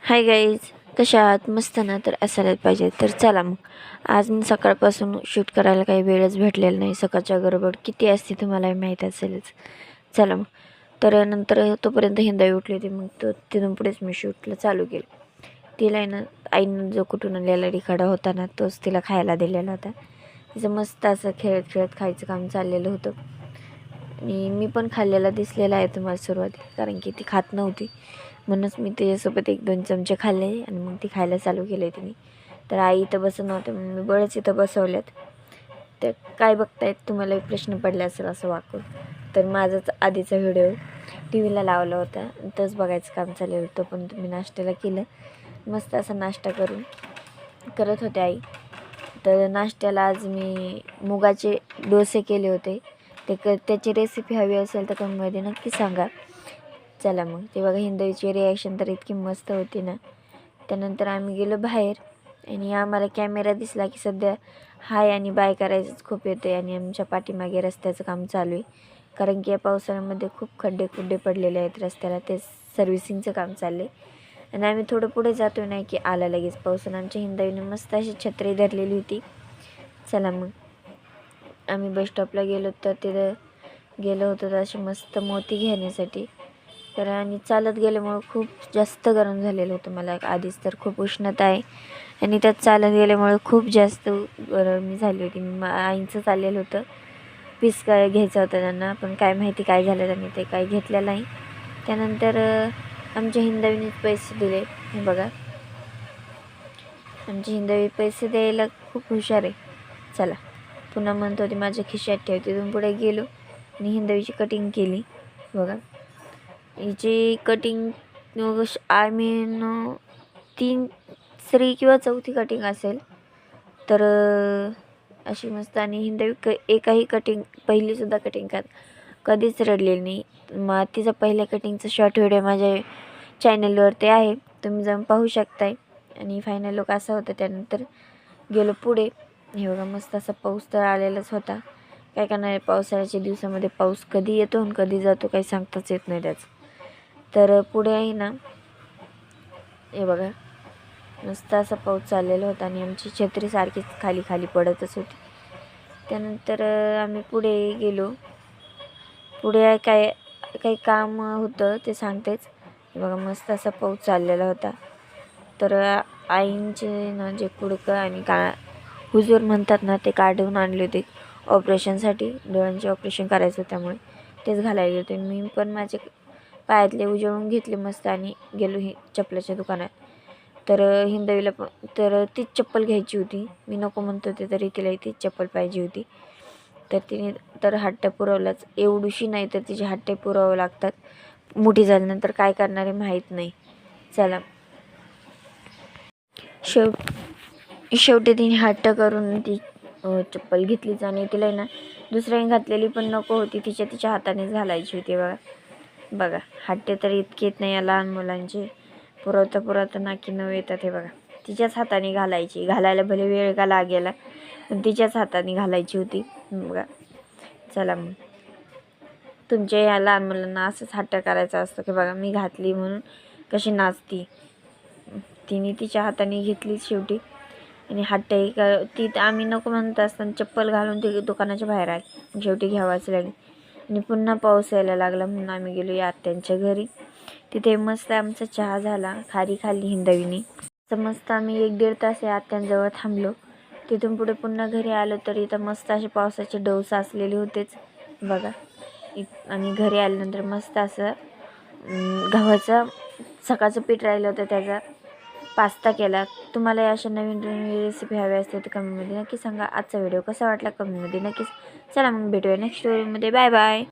Hi guys, कशा आहात? मस्त ना? तर असायलाच पाहिजे. तर चला मग, आज मी सकाळपासून शूट करायला काही वेळच भेटलेला नाही. सकाळच्या गडबड किती असते तुम्हालाही माहीत असेलच. चला मग, तर नंतर तोपर्यंत हिंदाई उठली होती. मग तिथून पुढेच मी शूटला चालू केलं. तिला आहे ना, आईनं जो कुठून आणलेला रिखाडा होता ना, तोच तिला खायला दिलेला होता. तिचं मस्त असं खेळत खेळत खायचं काम चाललेलं होतं. आणि मी पण खाल्लेला दिसलेला आहे तुम्हाला सुरुवातीला, कारण की ती खात नव्हती. म्हणूनच मी त्याच्यासोबत 1-2 चमचे खाल्ले आणि मग ती खायला चालू केले तिने. तर आई इथं बसत नव्हते, मग मी बळच इथं बसवल्यात. तर काय बघतायत तुम्हालाही प्रश्न पडला असेल असं वाकून. तर माझाच आधीचा व्हिडिओ टी व्हीला लावला होता, तोच बघायचं काम चाललेलं होतं. पण तुम्ही नाश्त्याला केलं, मस्त असा नाश्ता करत होते आई. तर नाश्त्याला आज मी मुगाचे डोसे केले होते. त्याची रेसिपी हवी असेल तर कमेंटमध्ये नक्की सांगा. चला मग, ते बघा हिंदवीची रिॲक्शन तर इतकी मस्त होती ना. त्यानंतर आम्ही गेलो बाहेर आणि आम्हाला कॅमेरा दिसला की सध्या हाय आणि बाय करायचंच खूप येते. आणि आमच्या पाठीमागे रस्त्याचं काम चालू आहे, कारण की या पावसाळ्यामध्ये खूप खड्डे पडलेले आहेत रस्त्याला. ते सर्व्हिसिंगचं काम चाललं आहे. आणि आम्ही थोडं पुढे जातो नाही की आला लगेच पाऊस. आणि आमच्या हिंदवीने मस्त अशी छत्री धरलेली होती. चला मग, आम्ही बस स्टॉपला गेलो तर तिथं गेलो होतो तर असे मस्त मोती घेण्यासाठी. तर आणि चालत गेल्यामुळं खूप जास्त गरम झालेलं होतं मला. आधीच तर खूप उष्णता आहे आणि त्यात चालत गेल्यामुळं खूप जास्त गरमी झाली होती. आईंचं चाललेलं होतं पीस काय घ्यायचं होतं त्यांना, पण काय माहिती काय झालं त्यांनी ते काही घेतलेलं नाही. त्यानंतर आमच्या हिंदवीने पैसे दिले. हे बघा, आमची हिंदवी पैसे द्यायला खूप हुशार आहे. चला, पुन्हा म्हणत होती माझ्या खिशात ठेव. तिथून पुढे गेलो आणि हिंदवीची कटिंग केली. बघा, हिची कटिंग आय मीन 3री किंवा 4थी कटिंग असेल. तर अशी मस्त. आणि हिंदवी एकाही पहिलीसुद्धा कटिंग कधीच रडलेली नाही. मग तिचा पहिल्या कटिंगचा शॉर्ट व्हिडिओ माझ्या चॅनलवरती आहे, तुम्ही जाऊन पाहू शकताय. आणि फायनल लुक असा होता. त्यानंतर गेलो पुढे. हे बघा, मस्त असा पाऊस तर आलेलाच होता. काय करणार आहे, पावसाळ्याच्या दिवसामध्ये पाऊस कधी येतो आणि कधी जातो काही सांगताच येत नाही त्याचं. तर पुढे आहे ना, हे बघा, मस्त असा पाऊस चाललेला होता आणि आमची छत्री सारखीच खाली पडतच होती. त्यानंतर आम्ही पुढे गेलो. पुढे काही काम होतं ते सांगतेच. हे बघा, मस्त असा पाऊस चाललेला होता. तर आईंचे ना जे कुडकं आणि हुजूर म्हणतात ना, ते काढून आणले होते ऑपरेशनसाठी. डोळ्यांचे ऑपरेशन करायचं, त्यामुळे तेच घालायला होते. मी पण माझे पायातले उजळून घेतले मस्त आणि गेलो चप्पलाच्या दुकानात. तर हिंदवीला पण तर तीच चप्पल घ्यायची होती. मी नको म्हणत होते तरी तिला तीच चप्पल पाहिजे होती. तर तिने तर हट्ट पुरवलाच. एवढीशी नाही तर तिचे हट्टे पुरवावं लागतात. मोठी झाल्यानंतर काय करणार आहे माहीत नाही. चला, शेवटी तिने हट्ट करून ती चप्पल घेतलीच. आणि तिला ना दुसऱ्याने घातलेली पण नको होती, तिच्या हातानेच घालायची होती. बघा, हट्टे तर इतके येत नाही या लहान मुलांचे. पुरवता नाकी नऊ येतात. हे बघा, तिच्याच हाताने घालायला भले वेळ का लागेला, पण तिच्याच हाताने घालायची होती. बघा, चला मग, तुमच्या या लहान मुलांना असंच हट्ट करायचा असतो की बघा मी घातली म्हणून कशी नाचती. तिने तिच्या हाताने घेतलीच शेवटी. आणि हट्ट ती आम्ही नको म्हणत असताना चप्पल घालून ती दुकानाच्या बाहेर आली. शेवटी घ्यावाच लागली. आणि पुन्हा पाऊस यायला लागला म्हणून आम्ही गेलो या आत्यांच्या घरी. तिथे मस्त आमचा चहा झाला. खारी खाल्ली हिंदवीने. तर मस्त आम्ही 1-1.5 तास या आत्यांजवळ थांबलो. तिथून पुढे पुन्हा घरी आलो तर इथं मस्त असे पावसाचे डव साचलेले होतेच बघा. आणि घरी आल्यानंतर मस्त असं गव्हाचं सकाळचं पीठ राहिलं होतं त्याचा पास्ता केला. तुम्हाला अशा नवीन रेसिपी हव्या असतील तर कमेंटमध्ये नक्की सांगा. आजचा व्हिडिओ कसा वाटला कमेंटमध्ये नक्कीच. चला मग, भेटूया नेक्स्ट व्हिडिओमध्ये. Bye bye.